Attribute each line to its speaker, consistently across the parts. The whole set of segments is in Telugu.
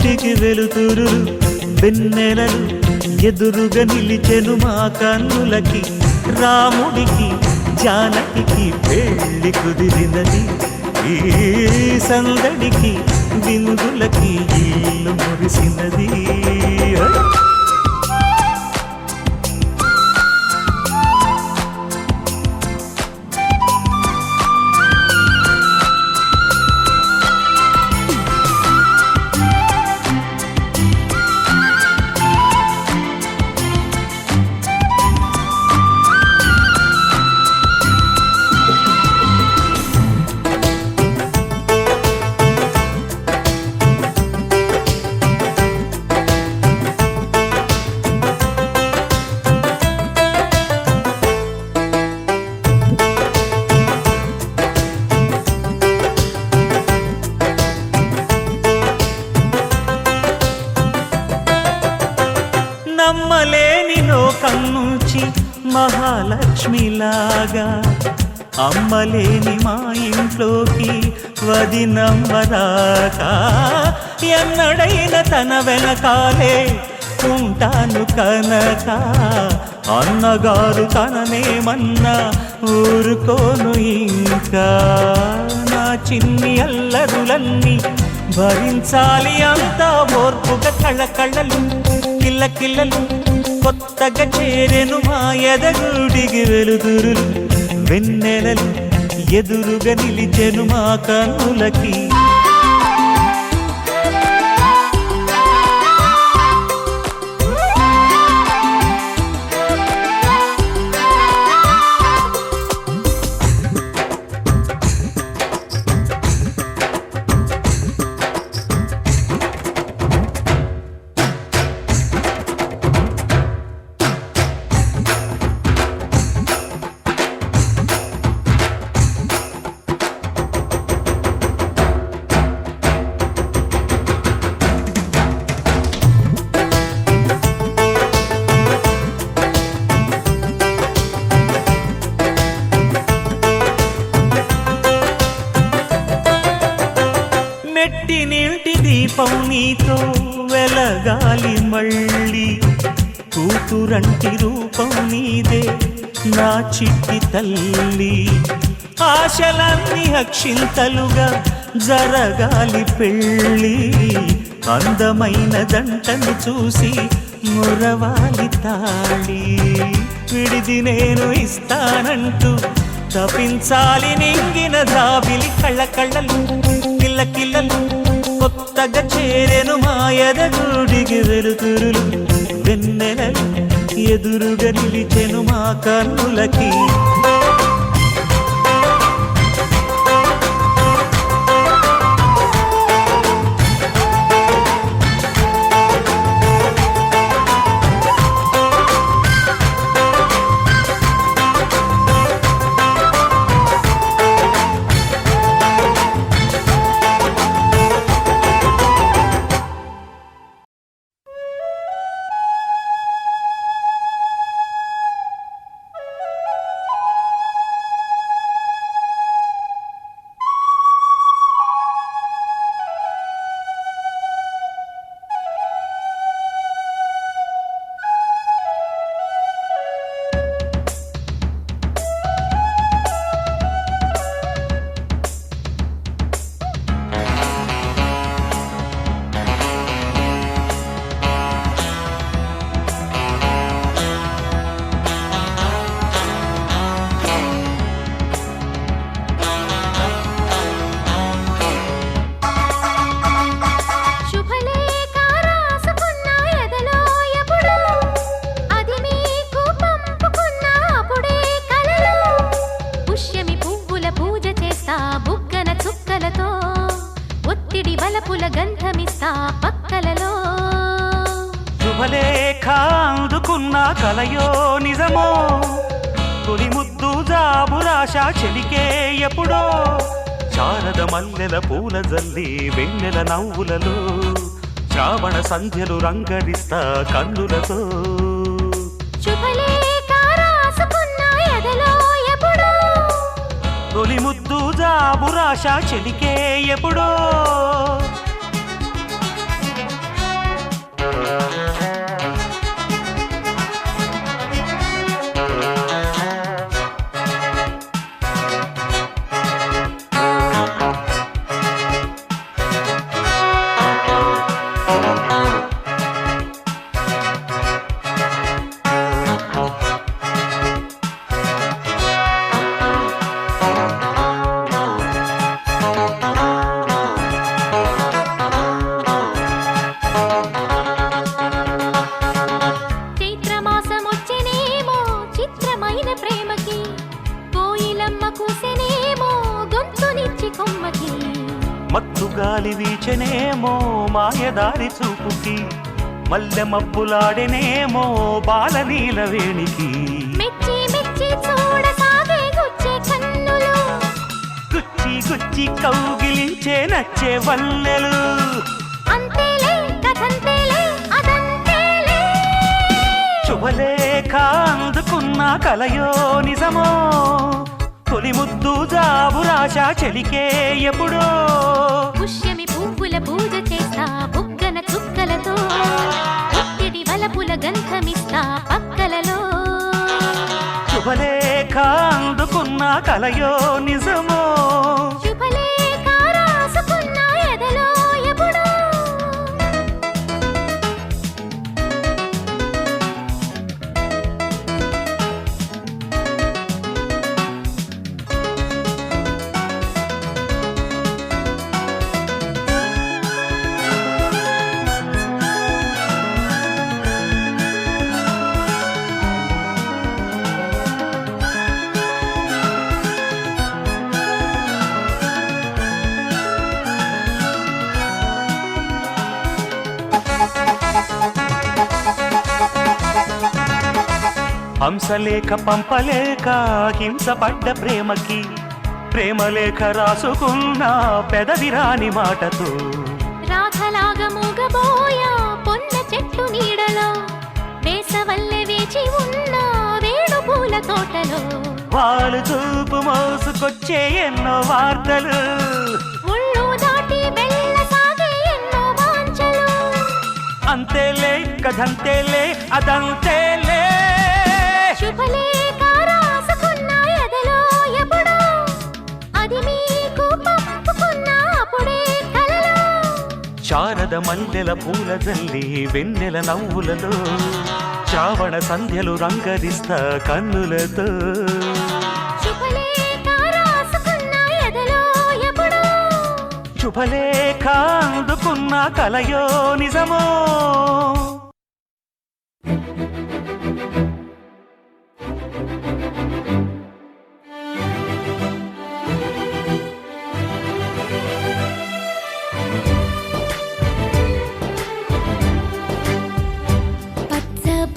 Speaker 1: ఎదగూడికి వెలుతురు వెన్నెలలు ఎదురుగా నిలిచెను మా కన్నులకి రాముడికి జానకి పెళ్లి కుదిరినది ఈ సందడికి విందులకి ఇల్లు మురిసినది నమ్మలేని లోకం నుంచి మహాలక్ష్మిలాగా అమ్మలేని మా ఇంట్లోకి వదినమ్మరాకా ఎన్నడైన తన వెనకాలే ఉంటాను కనక అన్నగారు తననేమన్నా ఊరుకోను ఇంకా నా చిన్ని అల్లరులన్నీ భరించాలి అంతా ఓర్పుగా కళ్ళకళ్ళలు కిల్లకిల్లలు కొత్తగా చేరెను మా ఎదగూడికి వెలుతురులు వెన్నెలలు ఎదురుగా నిలిచెను మా కన్నులకి నెట్టి నీటి దీపం నీతో వెలగాలి మళ్ళీ కూతురంటి రూపం నీదే నా చిట్టి తల్లి ఆశలన్నీ అక్షింతలుగా జరగాలి పెళ్ళి అందమైన దంటను చూసి మురవాలి తాళి విడిది నేను ఇస్తానంటూ తపించాలి నింగిన దాబిలి కళ్ళకళ్ళలు కిల్లకిల్లలు కొత్తగా చేరెను మా ఎదగూడికి వెలుతురులు వెన్నెలలు ఎదురుగా నిలిచెను మా కన్నులకి శుభలేఖ అందుకున్న కలయో నిజమో తొలి ముద్దు జాబురాశ చెలికే ఎప్పుడో శారద మల్లెల పూల జల్లి వెన్నెల నవ్వులలో శ్రావణ సంధ్యలు రంగరిస్తా కన్నులతో తొలి ముద్దు జాబురాశ చెలికే ఎప్పుడో గాలి వీచెనేమో మాయదారి చూపుకి మల్లె మబ్బులాడెనేమో బాలనీల వేణికి
Speaker 2: మెచ్చి మెచ్చి చూడసాగే గుచ్చే కన్నులు
Speaker 1: గుచ్చి గుచ్చి కౌగిలించే నచ్చే వల్లెలు
Speaker 2: అంతేలే కథంతేలే అదంతేలే
Speaker 1: శుభలేఖ అందుకున్న కలయో నిజమో తొలి ముద్దు జాబురాశ చెలికే ఎప్పుడో
Speaker 2: పుష్యమి పువ్వుల పూజ చేస్తా బుగ్గన చుక్కలతో ఒత్తిడి వలపుల గంధమిస్తా పక్కలలో
Speaker 1: శుభలేఖ అందుకున్న కలయో నిజమో
Speaker 2: శుభలేఖ రాసుకున్న ఎదలో ఎప్పుడో
Speaker 1: హంసలేఖ పంపలేక హింసపడ్డ ప్రేమకి ప్రేమలేఖ రాసుకున్న పెదవిరాని మాటతో
Speaker 2: రాధలాగా మూగబోయా పొన్న చెట్టు నీడలో వేసవల్లె వేచి ఉన్న వేణు పూల తోటలో
Speaker 1: వాళ్ళు చూపు మోసుకొచ్చే ఎన్నో వార్తలు
Speaker 2: ఒళ్ళు దాటి వెళ్ళసాగే ఎన్నో వాంఛలు
Speaker 1: అంతేలే కథంతేలే అదంతేలే
Speaker 2: శుభలేఖ రాసుకున్న ఎదలో ఎప్పుడో అది మీకు పంపుకున్న అప్పుడే కలలో
Speaker 1: శారద మల్లెల పూల జల్లి వెన్నెల నవ్వులలో శ్రావణ సంధ్యలు రంగరిస్తా కన్నులతో
Speaker 2: శుభలేఖ రాసుకున్న ఎదలో ఎప్పుడో
Speaker 1: శుభలేఖ అందుకున్న కలయో నిజమో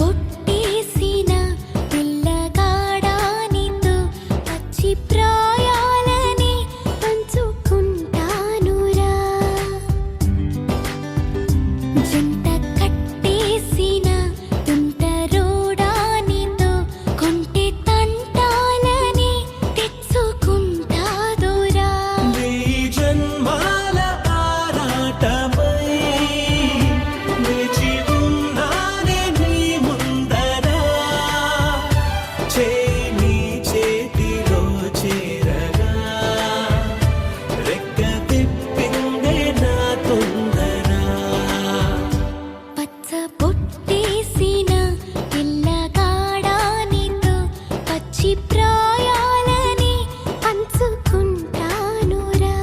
Speaker 2: పచ్చబొట్టేసిన పిల్లగాడానితో పచ్చి ప్రాయాలని పంచుకుంటానురా జంట కట్టేసిన తుంటరోడానితో కొంటె తంటాలని తెచ్చుకుంటాదురా
Speaker 3: జన్మాల ఆరాటమై వేచి ఉన్నానే నీ ముందర చేయి చేతిలో చేరగా రెక్క తిప్పిందే నా తొందర
Speaker 2: పచ్చబొట్టేసిన పిల్లగాడానితో పచ్చి ప్రాయాలని పంచుకుంటానురా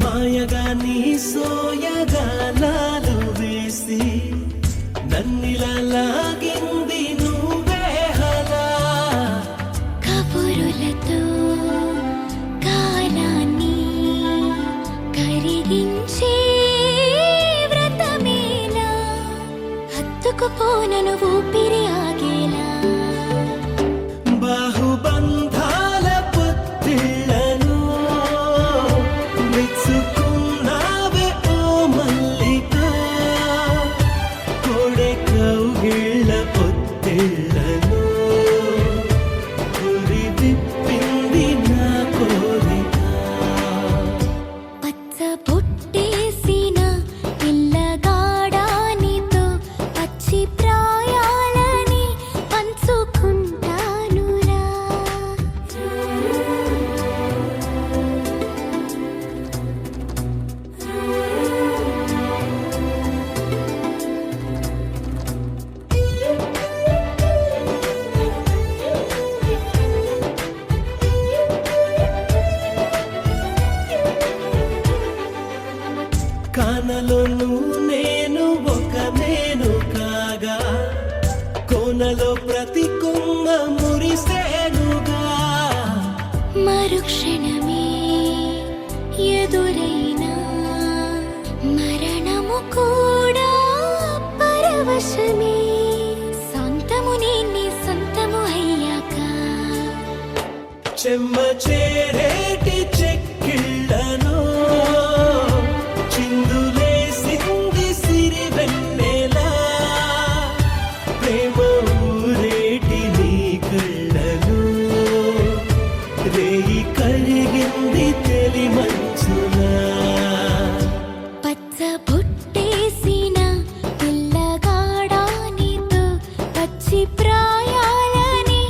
Speaker 3: మాయగా నీ సోయగానాలు వేసి నన్నిలా లాగింది నువ్వే హలా
Speaker 2: కబురులతో కాలాన్ని కరిగించే వ్రతమేలా హత్తుకుపోనను ఊపిరి ఆగేలా
Speaker 3: బాహుబంధాల పొత్తిళ్లను మెచ్చుకున్నావే ఓ
Speaker 2: క్షణమే ఎదురైనా మరణము కూడా పరవశమే సొంతము నీ సొంతము అయ్యాక
Speaker 3: చెమ్మ చేరేటి చెక్కిళ్ళను చిందులేసింది సిరి వెన్నెలా ప్రేమ ఊరేటి నీ కళ్ళను రేయి కరిగింది తెలి మంచులా
Speaker 2: పచ్చ బుట్టేసిన పిల్లగాడా నీతో పచ్చి ప్రాయాలని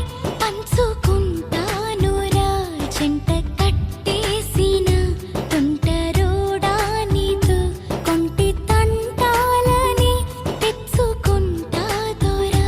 Speaker 2: పంచుకుంటానురా జంట కట్టేసిన తుంటరోడా నీతో కొంటి తంటాలని తెచ్చుకుంటా దొరా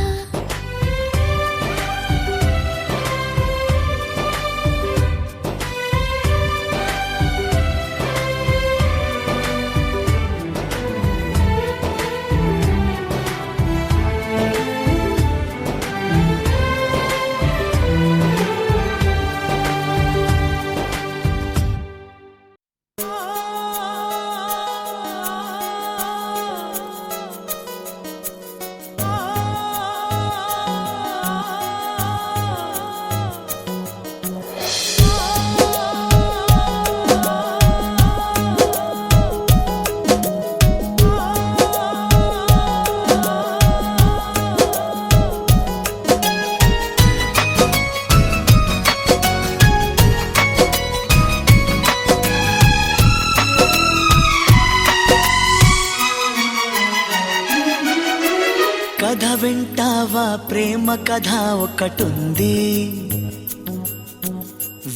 Speaker 4: కథ వింటావా ప్రేమ కథ ఒకటుంది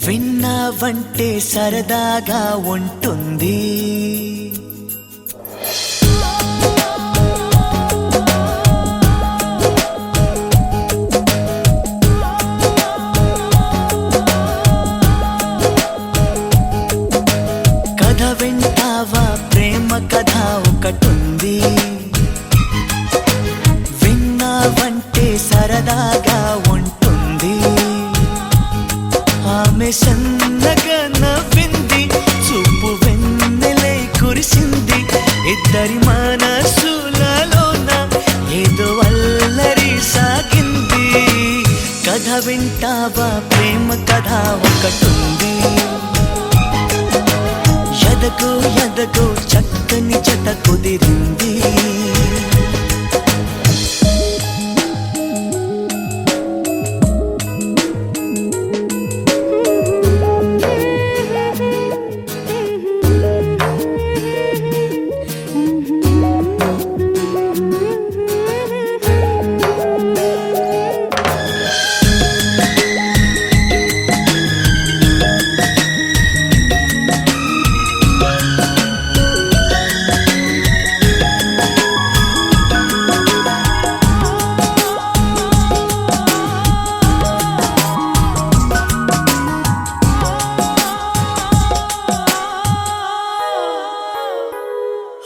Speaker 4: విన్నావంటే సరదాగా ఉంటుంది కథ వింటావా ప్రేమ కథ ఒకటుంది విన్నావంటే సరదాగా ఉంటుంది ఆమె సన్నగా నవ్వింది చూపు వెన్నెలై కురిసింది ఇద్దరి మనసులలోన ఏదో అల్లరి సాగింది కథ వింటావా ప్రేమ కథ ఒకటుంది ఎదకు ఎదకు చక్కని జత కుదిరింది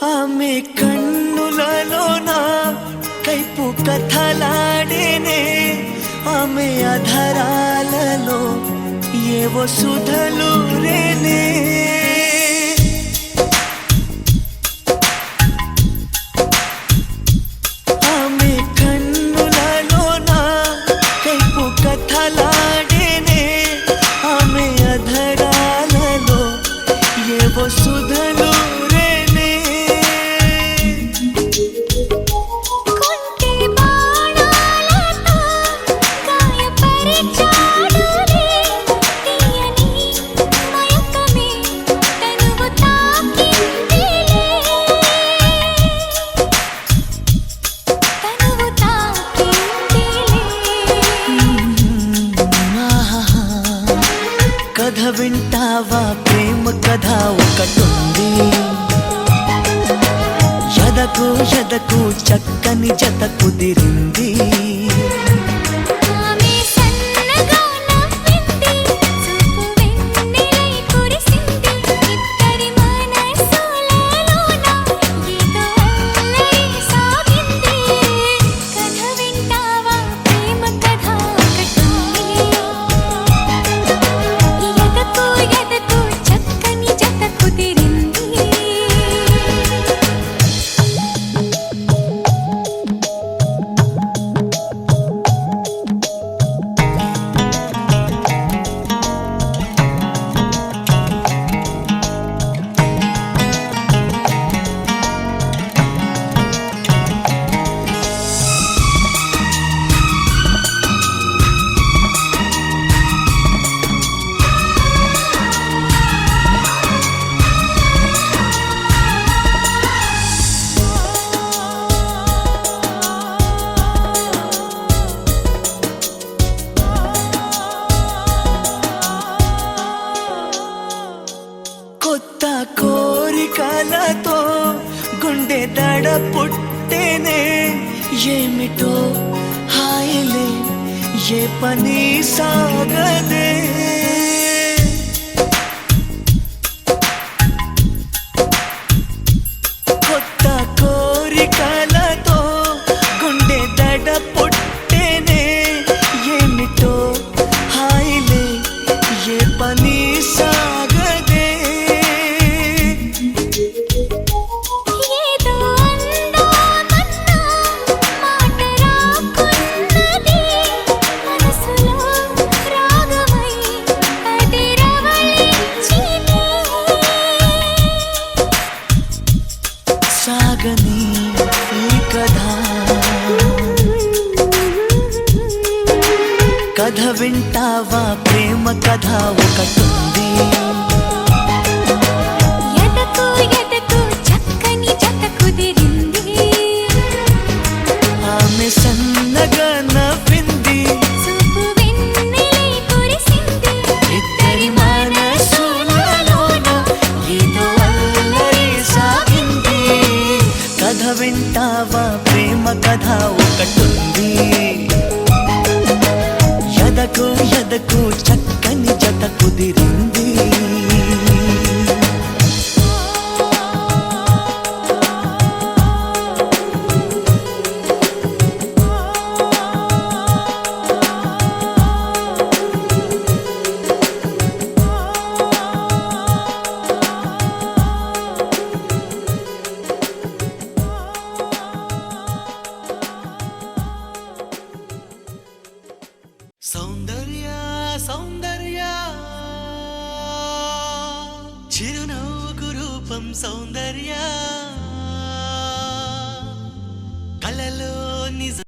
Speaker 4: ఆమె కన్నులలోన కైపు కథలాడేనే ఆమె అధరాలలో ఏవో సుధలు రేనే ఆమె కన్నులలోన కైపు కథలాడేనే ఆమె అధరాలలో ఏవో సుధలు
Speaker 2: కొంటె బాణాలతో గాయపరిచాడులే తీయని మయకమే తనువు తాకిందిలే తనువు తాకిందిలే
Speaker 4: కథ వింటావా ప్రేమ కథ ఒకటుంది ఎదకు ఎదకు చక్కని జత కుదిరింది
Speaker 2: ఆమె సన్నగా నవ్వింది చూపు వెన్నెలై కురిసింది ఇద్దరి మనసులలోన ఏదో అల్లరి సాగింది కథ వింటావా ప్రేమ కథ ఒకటుంది ఎదకు
Speaker 4: దడ పుట్టేనే ఏమిటో హాయిలే ఏ పని సాగదే కొత్త కోరికలతో గుండె దడ పుట్టేనే ఏమిటో హాయిలే ఏ పని సాగదే
Speaker 2: ఏదో అందామన్నా మాట రాకున్నది మనసులో రాగమై అది రవళించినే
Speaker 4: సాగని ఈ కథ కథ వింటావా ప్రేమ కథ ఒకటుంది
Speaker 2: ఎదకు ఎదకు చక్కని జత కుదిరింది
Speaker 4: ఆమె సన్నగా నవ్వింది
Speaker 2: చూపు వెన్నెలై కురిసింది
Speaker 4: ఇద్దరి మనసులలోన ఏదో అల్లరి సాగింది కథ వింటావా ప్రేమ కథ ఒకటుంది ఎదకు ఎదకు చక్కని జత కుదిరింది సౌందర్య సౌందర్య చిరునవ్వుకు రూపం సౌందర్య